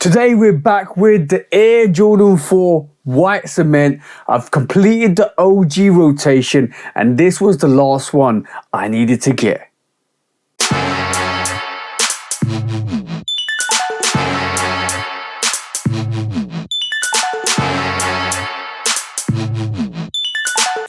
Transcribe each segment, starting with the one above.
Today we're back with the Air Jordan 4 white cement. I've completed the OG rotation and this was the last one I needed to get.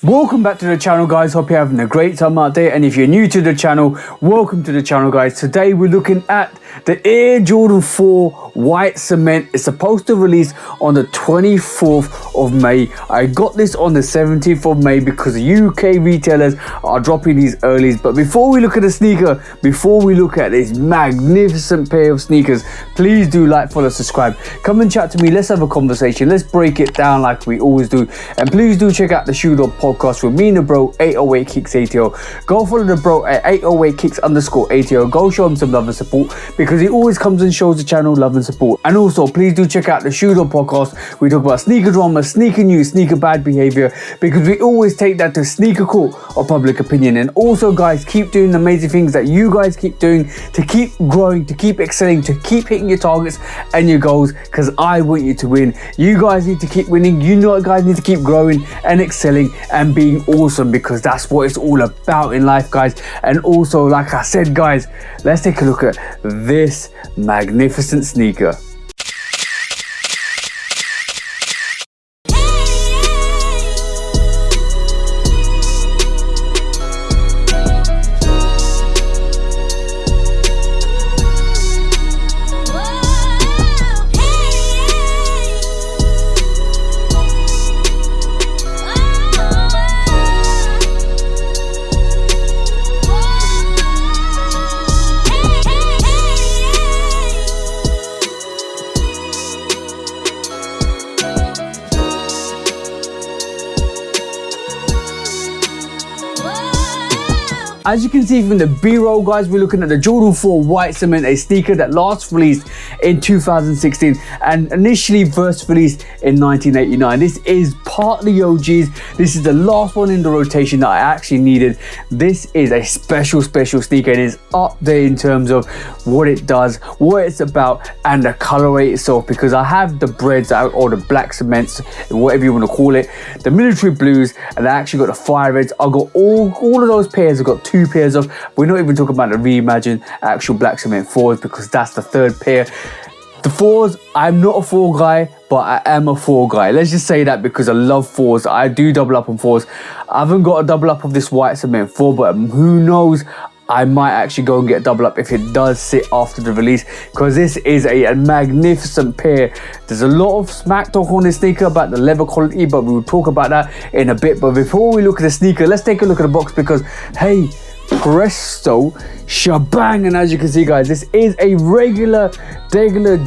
Welcome back to the channel, guys. Hope you're having a great time out there, and if you're new to the channel, welcome to the channel, guys. Today we're looking at the Air Jordan 4 white cement. It's supposed to release on the 24th of May. I got this on the 17th of May because the UK retailers are dropping these earlies. But before we look at the sneaker, before we look at this magnificent pair of sneakers, please do like, follow, subscribe, come and chat to me. Let's have a conversation. Let's break it down like we always do. And please do check out the Shoe Dog podcast with me and the bro 808 Kicks ATO. Go follow the bro at 808 Kicks _ ATO. Go show him some love and support because he always comes and shows the channel love and support. And also please do check out the Shoe Dog podcast. We talk about sneaker drama, sneaker news, sneaker bad behavior, because we always take that to sneaker court or public opinion. And also, guys, keep doing the amazing things that you guys keep doing to keep growing, to keep excelling, to keep hitting your targets and your goals, because I want you to win. You guys need to keep winning. You know what, guys, need to keep growing and excelling and being awesome, because that's what it's all about in life, guys. And also, like I said, guys, let's take a look at this magnificent sneaker. As you can see from the B-roll, guys, we're looking at the Jordan 4 white cement, a sneaker that last released in 2016 and initially first released in 1989. This is part of the OGs. This is the last one in the rotation that I actually needed. This is a special sneaker. It is up there in terms of what it does, what it's about, and the colorway itself, because I have the breads out, or the black cements, whatever you want to call it, the military blues, and I actually got the fire reds. I got all of those pairs. I've got 2 pairs of. We're not even talking about the reimagined actual black cement 4s, because that's the 3rd pair. The 4s, I'm not a 4 guy, but I am a 4 guy. Let's just say that, because I love 4s. I do double up on 4s. I haven't got a double up of this white cement 4, but who knows, I might actually go and get a double up if it does sit after the release, because this is a magnificent pair. There's a lot of smack talk on this sneaker about the leather quality, but we will talk about that in a bit. But before we look at the sneaker, let's take a look at the box, because hey, presto shebang. And as you can see, guys, this is a regular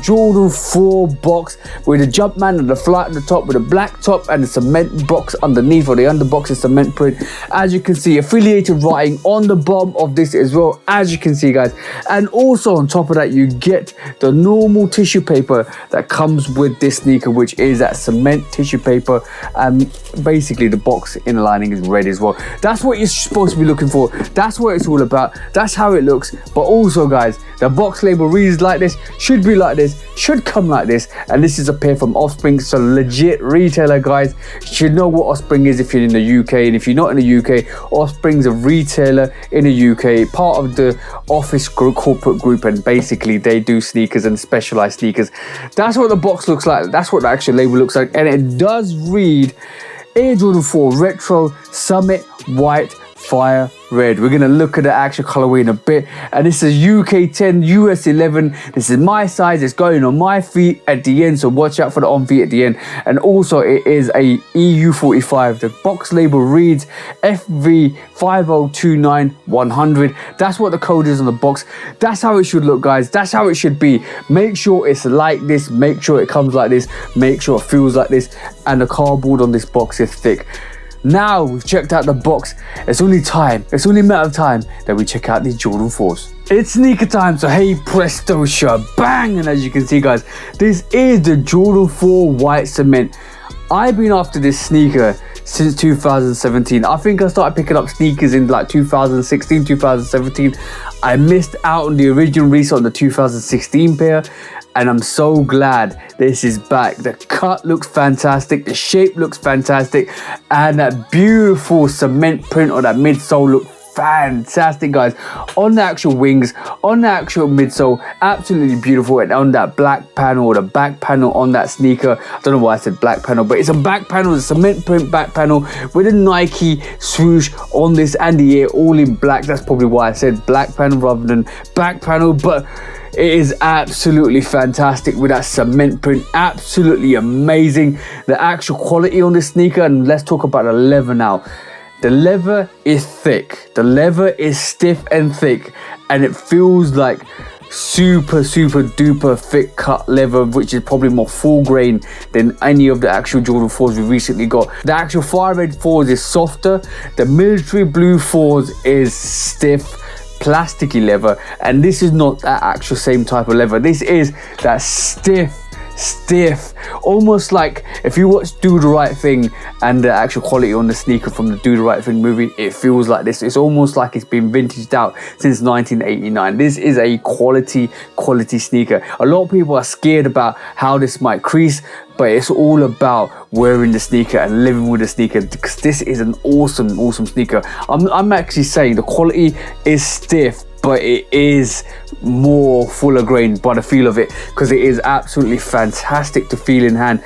Jordan 4 box with a Jumpman and the flight at the top, with a black top and a cement box underneath, or the underbox is cement print. As you can see, affiliated writing on the bottom of this as well, as you can see, guys. And also on top of that, you get the normal tissue paper that comes with this sneaker, which is that cement tissue paper, and basically the box inner lining is red as well. That's what you're supposed to be looking for. That's what it's all about. That's how it looks. But also, guys, the box label reads like this, should be like this, should come like this. And this is a pair from Offspring, so legit retailer, guys. You should know what Offspring is if you're in the UK, and if you're not in the UK, Offspring's a retailer in the UK, part of the Office group, corporate group, and basically they do sneakers and specialized sneakers. That's what the box looks like. That's what the actual label looks like, and it does read Air Jordan 4 Retro Summit White Fire Red. We're going to look at the actual colorway in a bit. And this is UK 10, US 11. This is my size. It's going on my feet at the end, so watch out for the on feet at the end. And also it is a EU 45. The box label reads FV 5029100. That's what the code is on the box. That's how it should look, guys. That's how it should be. Make sure it's like this. Make sure it comes like this. Make sure it feels like this. And the cardboard on this box is thick. Now we've checked out the box, it's only a matter of time that we check out these Jordan 4s. It's sneaker time, so hey presto shebang. And as you can see, guys, this is the Jordan 4 white cement. I've been after this sneaker since 2017. I think I started picking up sneakers in like 2016, 2017. I missed out on the original release on the 2016 pair. and I'm so glad this is back. The cut looks fantastic, the shape looks fantastic, and that beautiful cement print on that midsole looks fantastic, guys. On the actual wings, on the actual midsole, absolutely beautiful. And on that black panel, or the back panel on that sneaker, I don't know why I said black panel, but it's a back panel, a cement print back panel with a Nike swoosh on this and the ear all in black. That's probably why I said black panel rather than back panel, but it is absolutely fantastic with that cement print. Absolutely amazing. The actual quality on this sneaker, and let's talk about the leather now. The leather is thick, the leather is stiff and thick, and it feels like super duper thick cut leather, which is probably more full grain than any of the actual Jordan 4s we recently got. The actual fire red 4s is softer, the military blue 4s is stiff plasticky leather, and this is not that actual same type of leather. This is that stiff, almost like if you watch Do the Right Thing and the actual quality on the sneaker from the Do the Right Thing movie, it feels like this. It's almost like it's been vintaged out since 1989. This is a quality sneaker. A lot of people are scared about how this might crease, but it's all about wearing the sneaker and living with the sneaker, because this is an awesome sneaker. I'm actually saying the quality is stiff, but it is more fuller grain by the feel of it, because it is absolutely fantastic to feel in hand.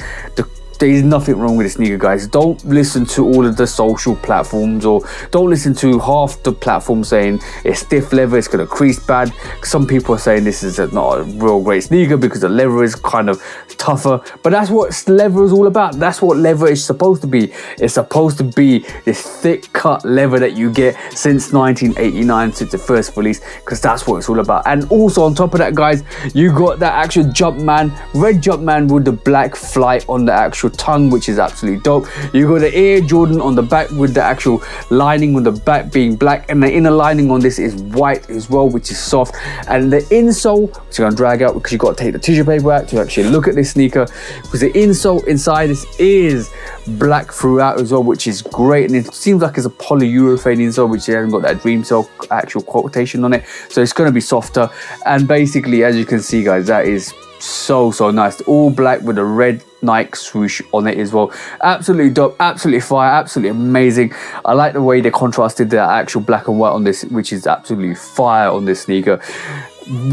There's nothing wrong with the sneaker, guys. Don't listen to all of the social platforms, or don't listen to half the platforms saying it's stiff leather, it's gonna crease bad. Some people are saying this is not a real great sneaker because the leather is kind of tougher, but that's what leather is all about. That's what leather is supposed to be. It's supposed to be this thick cut leather that you get since 1989, since the first release, because that's what it's all about. And also on top of that, guys, you got that actual Jumpman, red Jumpman with the black flight on the actual tongue, which is absolutely dope. You got the Air Jordan on the back with the actual lining on the back being black, and the inner lining on this is white as well, which is soft. And the insole, which I'm gonna drag out because you got to take the tissue paper out to actually look at this sneaker, because the insole inside this is black throughout as well, which is great. And it seems like it's a polyurethane insole, which hasn't got that dream cell actual quotation on it, so it's going to be softer. And basically, as you can see, guys, that is so nice. All black with a red Nike swoosh on it as well. Absolutely dope, absolutely fire, absolutely amazing. I like the way they contrasted the actual black and white on this, which is absolutely fire on this sneaker.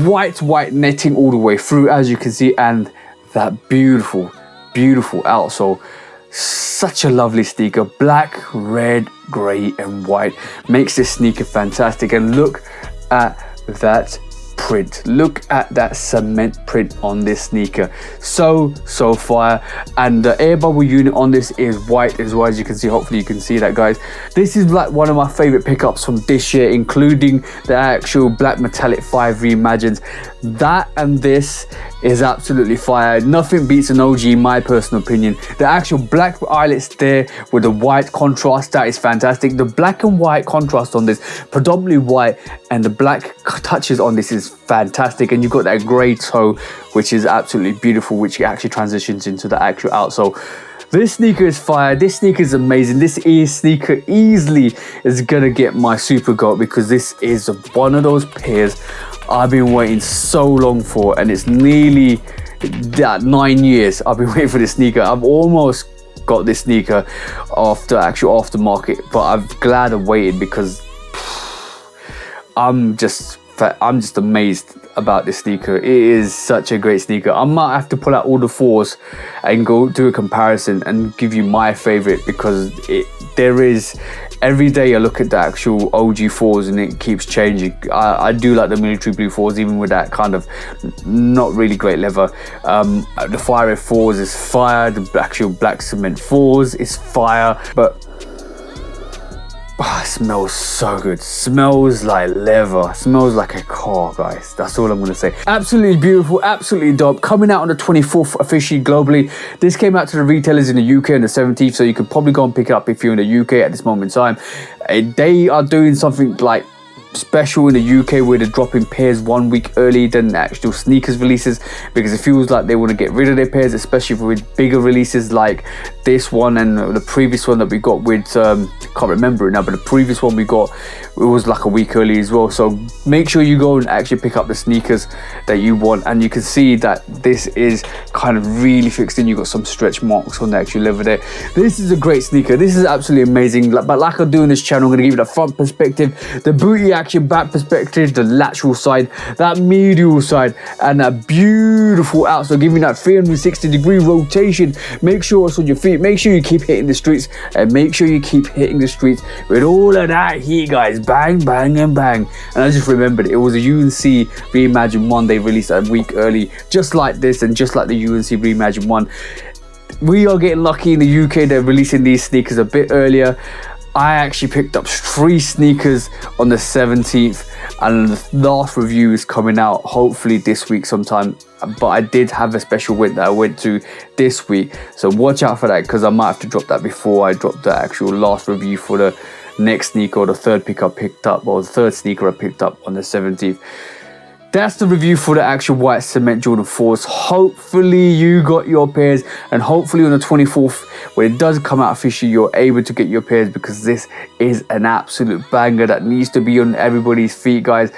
White netting all the way through, as you can see, and that beautiful outsole. Such a lovely sneaker. Black, red, grey and white makes this sneaker fantastic. And look at that print, look at that cement print on this sneaker. So fire. And the air bubble unit on this is white as well, as you can see. Hopefully you can see that, guys. This is like one of my favorite pickups from this year, including the actual black metallic 5 reimagined. That and this is absolutely fire. Nothing beats an OG in my personal opinion. The actual black eyelets there with the white contrast, that is fantastic. The black and white contrast on this, predominantly white, and the black touches on this is fantastic. And you've got that grey toe, which is absolutely beautiful, which actually transitions into the actual outsole. This sneaker is fire. This sneaker is amazing. This sneaker easily is gonna get my super GOAT, because this is one of those pairs I've been waiting so long for, and it's nearly 9 years I've been waiting for this sneaker. I've almost got this sneaker off the actual aftermarket, but I'm glad I waited, because I'm just amazed about this sneaker. It is such a great sneaker. I might have to pull out all the 4s and go do a comparison and give you my favorite, because there is, every day I look at the actual OG 4s and it keeps changing. I do like the military blue 4s, even with that kind of not really great leather. The fire red 4s is fire. The actual black cement 4s is fire. But it smells so good. Smells like leather. Smells like a car, guys. That's all I'm gonna say. Absolutely beautiful, absolutely dope. Coming out on the 24th officially globally. This came out to the retailers in the UK on the 17th, so you could probably go and pick it up if you're in the UK at this moment in time. They are doing something like special in the UK where they're dropping pairs 1 week early than the actual sneakers releases, because it feels like they want to get rid of their pairs, especially with bigger releases like this one and the previous one that we got with can't remember it now, but the previous one we got, it was like a week early as well. So make sure you go and actually pick up the sneakers that you want, and you can see that this is kind of really fixed in. You got some stretch marks on the actual leather there. This is a great sneaker. This is absolutely amazing. But like I do in this channel, I'm going to give you the front perspective, the booty action back perspective, the lateral side, that medial side, and that beautiful outsole, giving that 360-degree rotation. Make sure it's on your feet. Make sure you keep hitting the streets, and make sure you keep hitting the streets with all of that heat, guys. Bang, bang, and bang. And I just remembered it was a UNC Reimagine 1 they released a week early, just like this and just like the UNC Reimagine 1. We are getting lucky in the UK. They're releasing these sneakers a bit earlier. I actually picked up 3 sneakers on the 17th, and the last review is coming out hopefully this week sometime. But I did have a special win that I went to this week, so watch out for that, because I might have to drop that before I drop the actual last review for the next sneaker, or the third pick I picked up, or the third sneaker I picked up on the 17th. That's the review for the actual white cement Jordan 4s. Hopefully you got your pairs, and hopefully on the 24th, when it does come out officially, you're able to get your pairs, because this is an absolute banger that needs to be on everybody's feet, guys.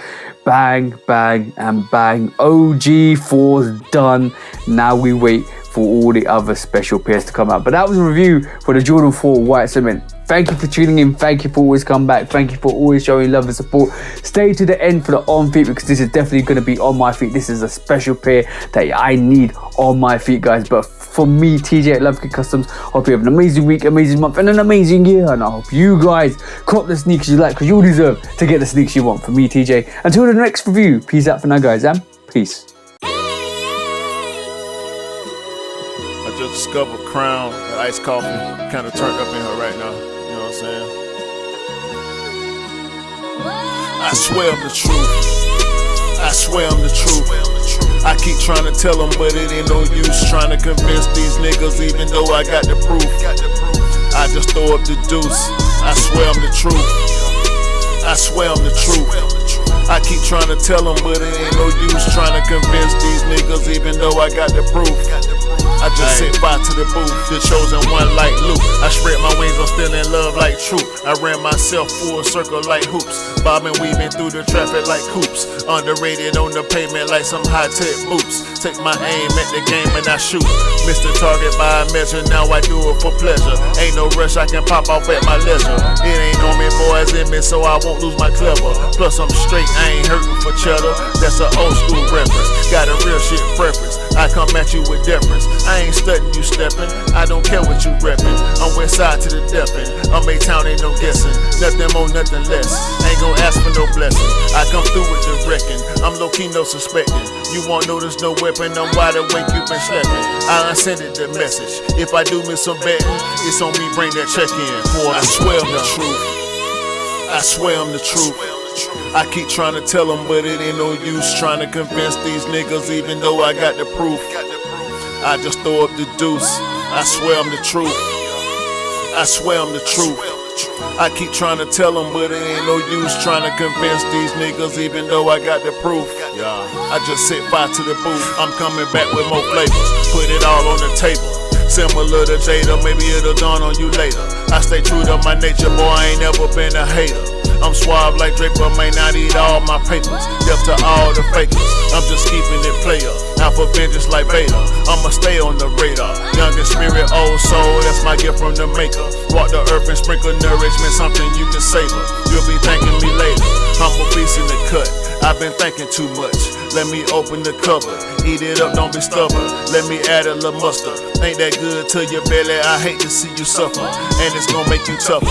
Bang, bang, and bang. OG 4s done. Now we wait for all the other special pairs to come out. But that was a review for the Jordan 4 white cement. Thank you for tuning in. Thank you for always coming back. Thank you for always showing love and support. Stay to the end for the on feet, because this is definitely going to be on my feet. This is a special pair that I need on my feet, guys. But for me, TJ at Love Kit Customs, hope you have an amazing week, amazing month, and an amazing year. And I hope you guys cop the sneakers you like, because you deserve to get the sneakers you want. For me, TJ, until the next review, peace out for now, guys, and peace. I just discovered Crown and iced coffee, kind of turned up in her right now. You know what I'm saying? I swear I'm the truth. I swear I'm the truth. I keep trying to tell them, but it ain't no use trying to convince these niggas, even though I got the proof. I just throw up the deuce. I swear I'm the truth. I swear I'm the truth. I keep trying to tell them, but it ain't no use trying to convince these niggas, even though I got the proof. I just set fire to the booth, the chosen one like Luke. I spread my wings, I'm still in love like Troop. I ran myself full circle like hoops, bobbing, weaving through the traffic like coops. Underrated on the pavement like some high-tech boots. Take my aim at the game and I shoot. Missed the target by a measure, now I do it for pleasure. Ain't no rush, I can pop off at my leisure. It ain't on me, boys in me, so I won't lose my clever. Plus I'm straight, I ain't hurting for cheddar. That's an old school reference, got a real shit preference. I come at you with deference. I ain't studying you stepping, I don't care what you reppin'. I'm west side to the death end. I'm A-Town, ain't no guessing. Nothing more, nothing less. Ain't gon' ask for no blessing. I come through with the wrecking. I'm low-key, no suspecting. You won't notice no weapon. I'm wide awake, you been sleeping. I unsended the message. If I do miss some betting, it's on me, bring that check in. I swear I'm the truth. I swear I'm the truth. I keep trying to tell them, but it ain't no use trying to convince these niggas, even though I got the proof. I just throw up the deuce. I swear I'm the truth. I swear I'm the truth. I keep trying to tell them, but it ain't no use trying to convince these niggas, even though I got the proof. I just set fire to the booth. I'm coming back with more flavors. Put it all on the table. Similar to Jada, maybe it'll dawn on you later. I stay true to my nature, boy, I ain't never been a hater. I'm suave like Draper, may not eat all my papers. Deaf to all the fakers, I'm just keeping it player. Out for vengeance like Vader, I'ma stay on the radar. Young in spirit, old soul, that's my gift from the maker. Walk the earth and sprinkle nourishment, something you can savor. You'll be thanking me later, I'm a beast in the cut. I've been thinking too much, let me open the cover. Eat it up, don't be stubborn, let me add a little mustard. Ain't that good to your belly, I hate to see you suffer. And it's gonna make you tougher.